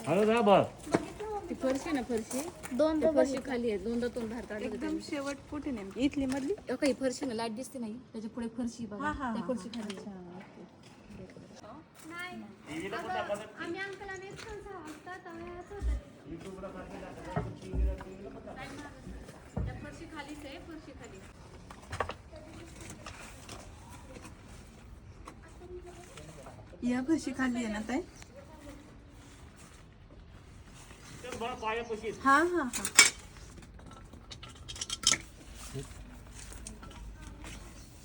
Hello जा बघ. ती फरशी ना फरशी दोनदा फरशी खाली आहे दोनदा तोंड बाहेर काढलं एकदम शेवट कुठे नेमकी इथली मधली काही फरशी ना लाईट दिसते नाही त्याच्या पुढे फरशी बघा त्या फरशी खाली आहे. आम्ही अंकल आणि छान सहा वाजता तेव्हा असं होतं. त्या फरशी खालीच आहे फरशी खाली. या फरशी खाल्ली आहे ना ताई पायापाशी हा हा हा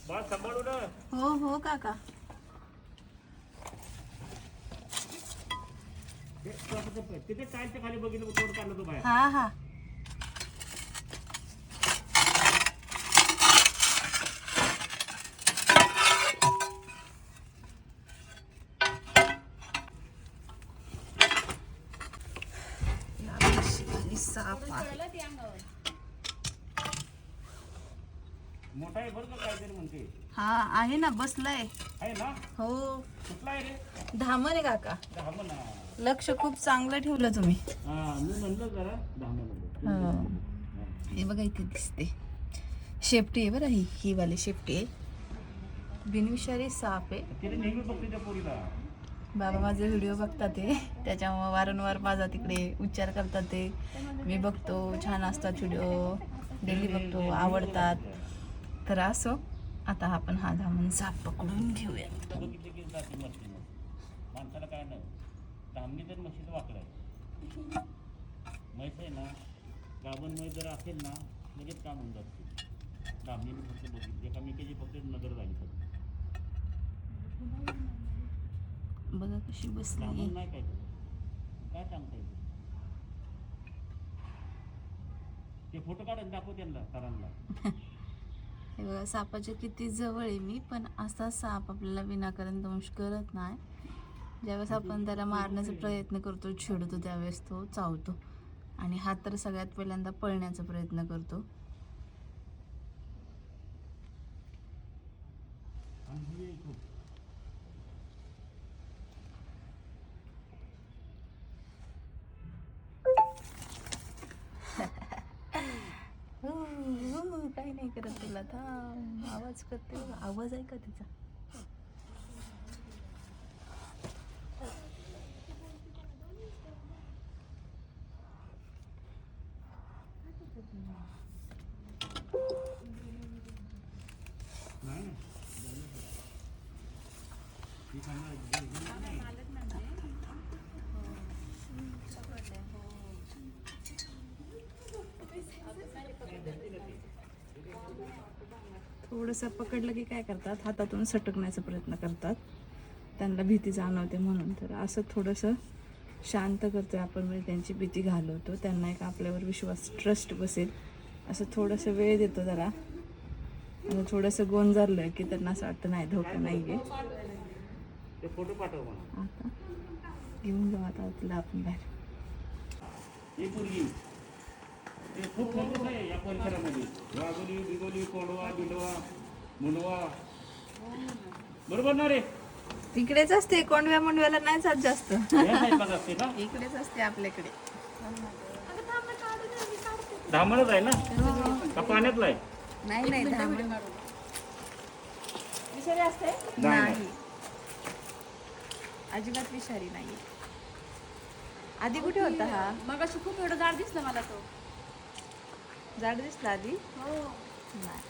बाळ सांभाळू ना. हो हो काका तिथे टाईलच्या खाली बघितलं तोड काढलं तो बाहेर. हा हा साप आहे मोठा आहे बरं का काहीतरी म्हणते. हा आहे ना बसलाय आहे ना. हो कुठला आहे रे. धामण आहे काका धामण. लक्ष खूप चांगलं ठेवलं तुम्ही हा मी म्हणलं जरा धामण. हो. हे बघा इथे दिसते शेपटी आहे बरं ही वाली शेपटी आहे बिनविषारी साप आहे तिने नेहमी बघते त्या पोरीला. बाबा माझे व्हिडिओ बघतात ते त्याच्यामुळे वारंवार माझा तिकडे उच्चार करतात ते मी बघतो छान असतात व्हिडिओ डेली बघतो आवडतात तर असो आता आपण हा धामण साप पकडून घेऊयात बघितले की जाते मस्ती माणसाला काय नाही. धामणी तर म्हशीचं वाकडं आहे. म्हैस आहे ना गाभण म्हैस जर असेल ना लगेच काम होऊन जाते. धामणीने फक्त बघितली एकामेकीची फक्त नजर झाली फक्त. बघा कशी बसली धामण नाही काय काय सांगता येते. ते फोटो काढून दाखव त्यांना सरांना. हे बघा सापाच्या किती जवळ आहे मी पण असा साप आपल्याला विनाकारण दंश करत नाही ज्यावेळेस आपण त्याला मारण्याचा प्रयत्न करतो छेडतो त्यावेळेस तो चावतो आणि हा तर सगळ्यात पहिल्यांदा पळण्याचा प्रयत्न करतो काही नाही करत तुला थांब आवाज करते बघा. आवाज आहे का तिचा थोडंसं पकडलं की काय करतात हातातून सटकण्याचा प्रयत्न करतात त्यांना भीती जाणवते म्हणून तर असं थोडंसं शांत करतोय आपण म्हणजे त्यांची भीती घालवतो त्यांना एक आपल्यावर विश्वास ट्रस्ट बसेल असं थोडंसं वेळ देतो जरा आणि थोडंसं गोंजारलं की त्यांना असं वाटतं नाही धोका नाही आहे ते फोटो पाठव मला. आता घेऊन जाऊ आता तिला आपण बाहेर ही पोरगी ते खूप फेमस आहे या परिसरामध्ये. वाघोली बिगोली कोडवा बिडवा मुंडवा बरोबर ना रे. तिकडेच असते कोंडव्या मुंडव्याला नाही जात जास्त या साईडलाच असते का. इकडेच असते आपल्याकडे धामणच आहे ना का पाण्यातला आहे. नाही नाही धामण विषारी असते नाही. नाही अजिबात विषारी नाही आधी कुठे होता हा मग अशी खूप एवढं जाड दिसलं मला तो. झाड दिसला आधी हो नाही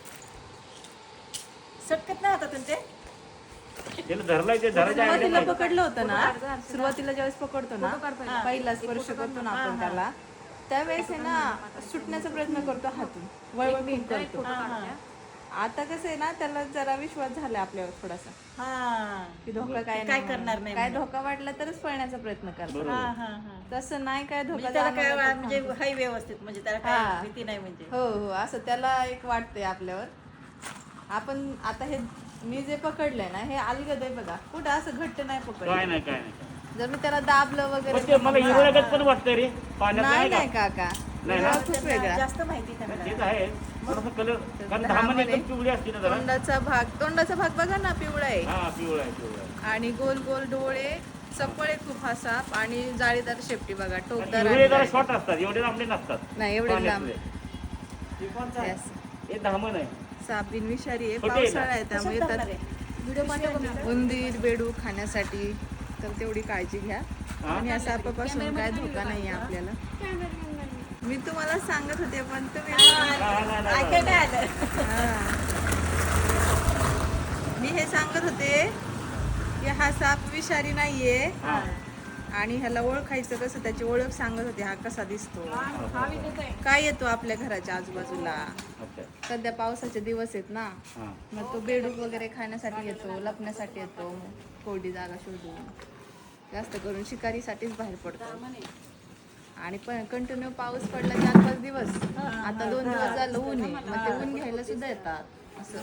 सटकत नाही होता ते. त्याला धरलाय ते धरायच्या सुरुवातीला आयडिया पकडलं होतं ना सुरुवातीला ज्यावेळेस पकडतो ना पहिला स्पर्श करतो ना आपण त्याला त्यावेळेस आहे ना सुटण्याचा प्रयत्न करतो हातून वळवळ करतो आता कसं आहे ना त्याला जरा विश्वास झाला आपल्यावर थोडासा की धोका काय करणार नाही काय धोका वाटला तरच पळण्याचा प्रयत्न करतो तसं नाही काय धोका जाणवला तर थांबतो. हाय व्यवस्थित म्हणजे त्याला हा. भीती नाही म्हणजे. हो हो असं त्याला एक वाटतंय आपल्यावर आपण आता हे मी जे पकडलंय ना हे अलगद आहे बघा कुठं असं घट्ट नाही काय पकडलं नाही काय नाही. जर मी त्याला दाबलं वगैरे पण ते मला हिरोळ्यागत पण वाटतंय रे पाण्यात नाही नाही नाही का. काका नाही ना? वेगळा खूप वेगळा जास्त माहिती नाही मला. तेच आहे थोडासा कलर कारण धामण एकदम पिवळी असते ना जरा. तोंडाचा भाग बघा ना पिवळा आहे हा पिवळा आहे पिवळा आहे. आणि गोल गोल डोळे चपळ आहे खूप हा साप आणि जाळीदार शेपटी बघा, टोकदार एवढे आणि जरा जाळीदार. शॉर्ट असतात, एवढे लांबले नसतात. नाही एवढे लांब. पाण्यातले. हे असं. हे धामण आहे. साप बिनविषारी आहे, छोटे आहे ना? पावसाळा आहे त्यामुळे येतात व्हिडिओ पाठव. उंदीर बेडू खाण्यासाठी, तर तेवढी काळजी घ्या. आणि या सापापासून काय धोका नाही आहे आपल्याला. मी तुम्हाला सांगत होते पण तुम्ही मी हे सांगत होते की हा साप विषारी नाहीये आणि ह्याला ओळखायचं कसं, त्याची ओळख सांगत होते. हा कसा दिसतो, काय येतो आपल्या घराच्या आजूबाजूला. अच्छा. सध्या पावसाचे दिवस आहेत ना, हां. मग तो बेडूक वगैरे खाण्यासाठी येतो, लपण्यासाठी येतो, कोरडी जागा शोधून. जास्त करून शिकारीसाठीच बाहेर पडतो. आणि पण कंटिन्यू पाऊस पडला 4-5 दिवस, आता 2 दिवस झालं ऊन आहे, मग ते ऊन घ्यायला सुद्धा येतात असं.